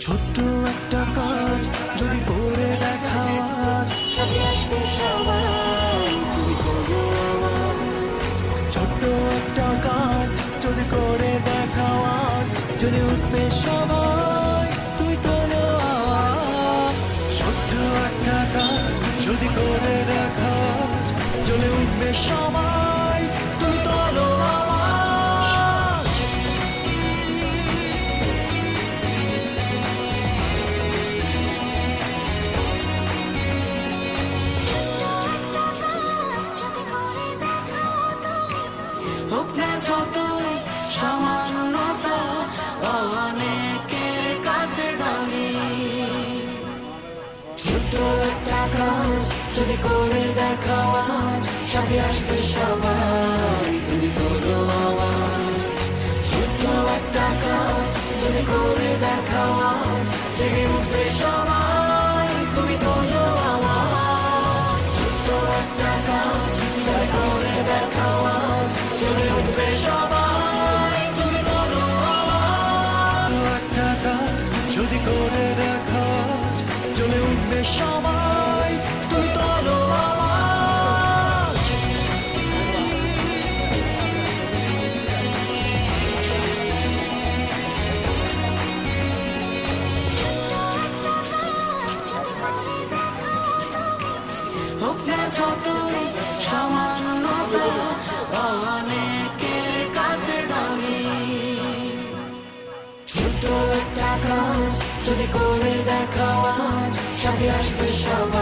ছোট্ট একটা কাজ যদি করে দেখাও আজ, সাথে আসবে সবাই, তুমি করো আওয়াজ। ছোট্ট একটা কাজ যদি করে দেখাও আজ, যদি উঠবে সবাই, তুমি তোলো আওয়াজ। ছোট্ট একটা কাজ যদি করে দেখাও আজ, জ্বলে উঠবে সবাই, তুমি তোলো আওয়াজ। হোক না যতই সামান্যতা, অনেকের কাছে দামি। ছোট্ট একটা কাজ যদি করে দেখাও আজ, সাথে আসবে সবাই, তুমি করো আওয়াজ। ছোট্ট একটা কাজ যদি করে দেখাও আজ, জেগে উঠবে সবাই, তুমি করো আওয়াজ। ছোট্ট একটা কাজ যদি করে দেখাও আজ, জেগে উঠবে সবাই, তুমি করো আওয়াজ। একটা কাজ যদি করে দেখাও আজ, জ্বলে উঠবে সবাই, তুমি তোলো আওয়াজ। হোক না যতই সামান্যতা, অনেকের কাছে দামি। ছোট্ট একটা কাজ যদি করে দেখাও আজ, সাথে আসবে সবাই।